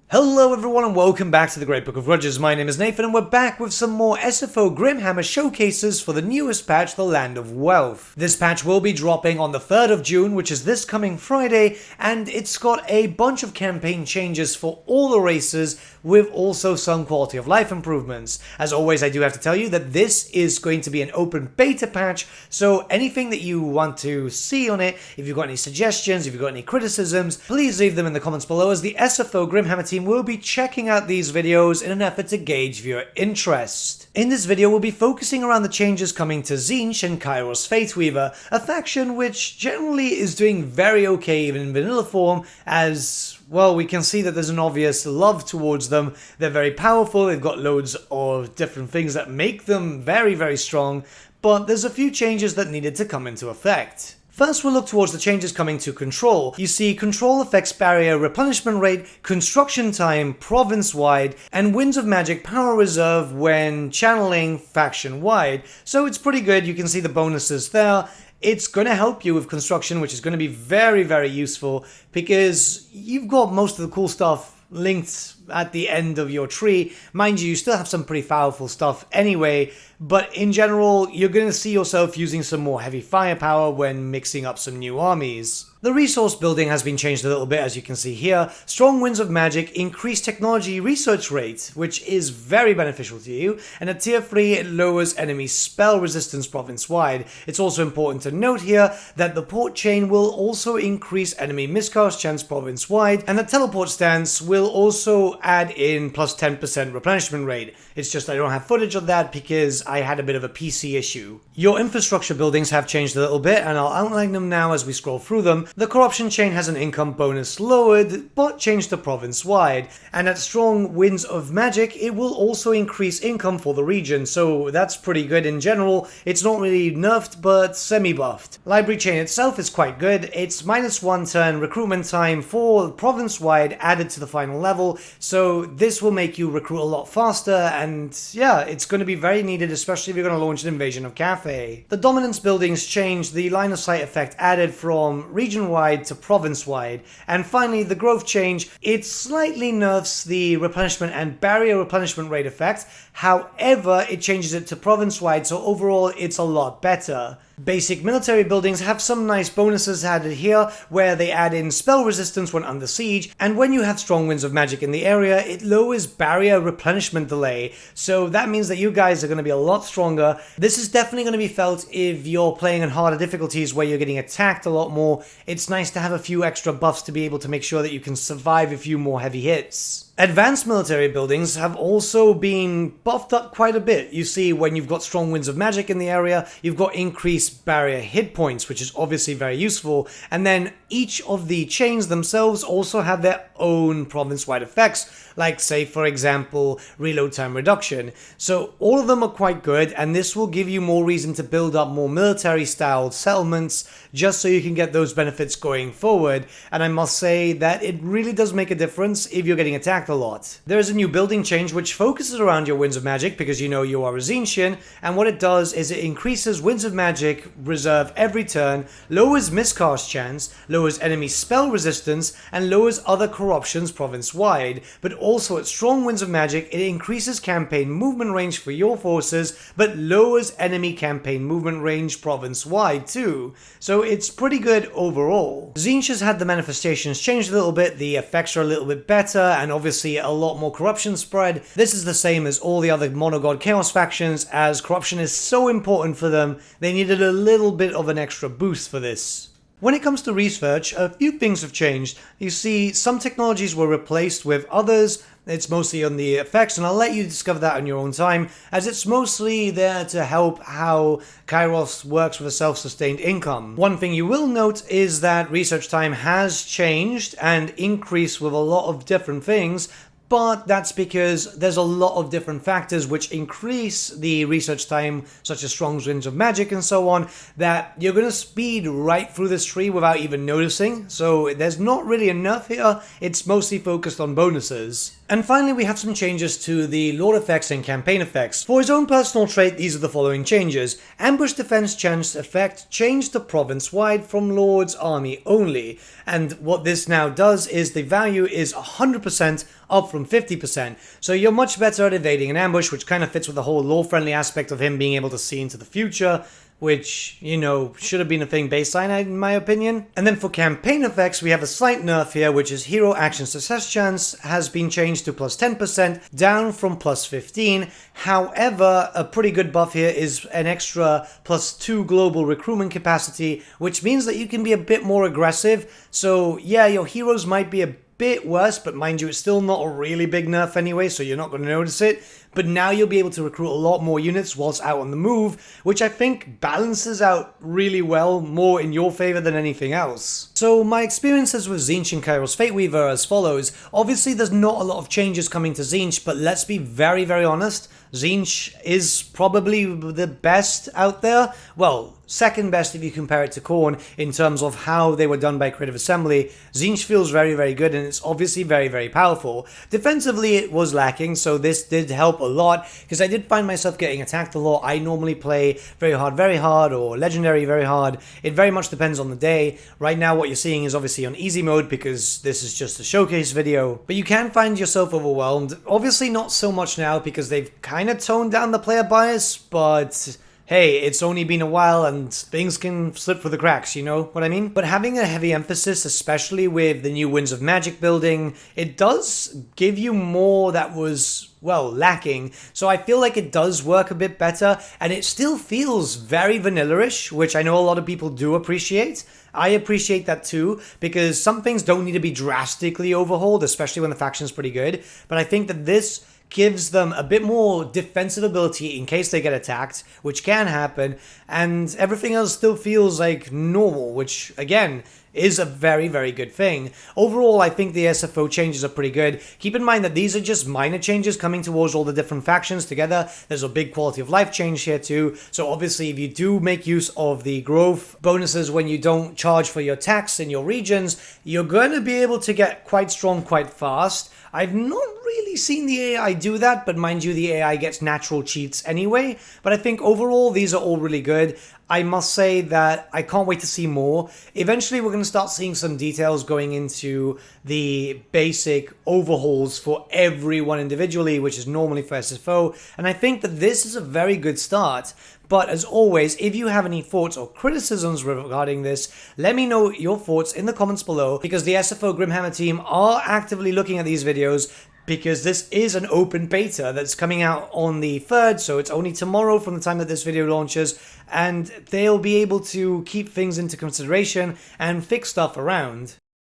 Hello everyone and welcome back to the Great Book of Grudges. My name is Nathan and we're back with some more SFO Grimhammer showcases for the newest patch, the Land of Wealth. This patch will be dropping on the 3rd of June, which is this coming Friday, and it's got a bunch of campaign changes for all the races with also some quality of life improvements. As always, I do have to tell you that this is going to be an open beta patch, so anything that you want to see on it, if you've got any suggestions, if you've got any criticisms, please leave them in the comments below as the SFO Grimhammer team will be checking out these videos in an effort to gauge viewer interest. In this video, we'll be focusing around the changes coming to Tzeentch and Kairos Fateweaver, a faction which generally is doing very okay even in vanilla form, as well, we can see that there's an obvious love towards them. They're very powerful, they've got loads of different things that make them very, very strong, but there's a few changes that needed to come into effect. First, we'll look towards the changes coming to control. You see, control affects barrier replenishment rate, construction time province-wide, and Winds of Magic power reserve when channeling faction-wide. So it's pretty good, you can see the bonuses there. It's going to help you with construction, which is going to be very, very useful because you've got most of the cool stuff linked at the end of your tree. Mind you, you still have some pretty powerful stuff anyway, but in general, you're going to see yourself using some more heavy firepower when mixing up some new armies. The resource building has been changed a little bit, as you can see here. Strong Winds of Magic increase technology research rate, which is very beneficial to you, and at tier 3 it lowers enemy spell resistance province-wide. It's also important to note here that the port chain will also increase enemy miscast chance province-wide, and the teleport stance will also add in plus 10% replenishment rate. It's just I don't have footage of that because I had a bit of a PC issue. Your infrastructure buildings have changed a little bit, and I'll outline them now as we scroll through them. The corruption chain has an income bonus lowered, but changed to province-wide, and at strong Winds of Magic, it will also increase income for the region, so that's pretty good in general. It's not really nerfed, but semi-buffed. Library chain itself is quite good. It's -1 turn recruitment time for province-wide added to the final level, so this will make you recruit a lot faster, and yeah, it's going to be very needed, especially if you're going to launch an invasion of Cathay. The dominance buildings changed, the line of sight effect added from region-wide to province-wide, and finally the growth change, it slightly nerfs the replenishment and barrier replenishment rate effect, however it changes it to province-wide, so overall it's a lot better. Basic military buildings have some nice bonuses added here, where they add in spell resistance when under siege, and when you have strong Winds of Magic in the area, it lowers barrier replenishment delay, so that means that you guys are going to be a lot stronger. This is definitely going to be felt if you're playing in harder difficulties where you're getting attacked a lot more. It's nice to have a few extra buffs to be able to make sure that you can survive a few more heavy hits. Advanced military buildings have also been buffed up quite a bit. You see, when you've got strong Winds of Magic in the area, you've got increased barrier hit points, which is obviously very useful, and then each of the chains themselves also have their own province-wide effects, like say for example reload time reduction. So all of them are quite good, and this will give you more reason to build up more military styled settlements just so you can get those benefits going forward, and I must say that it really does make a difference if you're getting attacked a lot. There is a new building change which focuses around your Winds of Magic because you know you are a Tzeentchian, and what it does is it increases Winds of Magic reserve every turn, lowers miscast chance, lowers enemy spell resistance, and lowers other corruptions province-wide, but also at strong Winds of Magic it increases campaign movement range for your forces, but lowers enemy campaign movement range province-wide too, so it's pretty good overall. Tzeentch has had the manifestations changed a little bit, the effects are a little bit better, and obviously a lot more corruption spread. This is the same as all the other Monogod Chaos factions, as corruption is so important for them, they needed a little bit of an extra boost for this. When it comes to research, a few things have changed. You see, some technologies were replaced with others. It's mostly on the effects, and I'll let you discover that on your own time, as it's mostly there to help how Kairos works with a self-sustained income. One thing you will note is that research time has changed and increased with a lot of different things, but that's because there's a lot of different factors which increase the research time, such as strong Winds of Magic and so on, that you're going to speed right through this tree without even noticing, so there's not really enough here, it's mostly focused on bonuses. And finally, we have some changes to the Lord effects and campaign effects. For his own personal trait, these are the following changes. Ambush defense chance effect changed to province-wide from Lord's army only. And what this now does is the value is 100% up from 50%. So you're much better at evading an ambush, which kind of fits with the whole lore-friendly aspect of him being able to see into the future, which, you know, should have been a thing baseline in my opinion. And then for campaign effects, we have a slight nerf here, which is hero action success chance has been changed to plus 10%, down from plus 15. However, a pretty good buff here is an extra plus 2 global recruitment capacity, which means that you can be a bit more aggressive. So yeah, your heroes might be a bit worse, but mind you, it's still not a really big nerf anyway, so you're not going to notice it. But now you'll be able to recruit a lot more units whilst out on the move, which I think balances out really well, more in your favor than anything else. So my experiences with Tzeentch and Kairos Fateweaver are as follows. Obviously there's not a lot of changes coming to Tzeentch, but let's be very, very honest. Tzeentch is probably the best out there. Well, second best if you compare it to Khorne in terms of how they were done by Creative Assembly. Tzeentch feels very, very good, and it's obviously very, very powerful. Defensively, it was lacking, so this did help a lot, because I did find myself getting attacked a lot. I normally play very hard, or legendary very hard. It very much depends on the day. Right now, what you're seeing is obviously on easy mode, because this is just a showcase video, but you can find yourself overwhelmed. Obviously not so much now, because they've kind of toned down the player bias, but hey, it's only been a while and things can slip through the cracks, you know what I mean? But having a heavy emphasis, especially with the new Winds of Magic building, it does give you more that was, well, lacking. So I feel like it does work a bit better, and it still feels very vanilla-ish, which I know a lot of people do appreciate. I appreciate that too, because some things don't need to be drastically overhauled, especially when the faction's pretty good. But I think that this gives them a bit more defensive ability in case they get attacked, which can happen, and everything else still feels like normal, which, again, is a very, very good thing. Overall, I think the SFO changes are pretty good. Keep in mind that these are just minor changes coming towards all the different factions together. There's a big quality of life change here too, so obviously if you do make use of the growth bonuses when you don't charge for your tax in your regions, you're going to be able to get quite strong quite fast. I've not really seen the AI do that, but mind you, the AI gets natural cheats anyway. But I think overall, these are all really good. I must say that I can't wait to see more. Eventually, we're going to start seeing some details going into the basic overhauls for everyone individually, which is normally for SFO. And I think that this is a very good start. But as always, if you have any thoughts or criticisms regarding this, let me know your thoughts in the comments below, because the SFO Grimhammer team are actively looking at these videos, because this is an open beta that's coming out on the 3rd, so it's only tomorrow from the time that this video launches, and they'll be able to keep things into consideration and fix stuff around.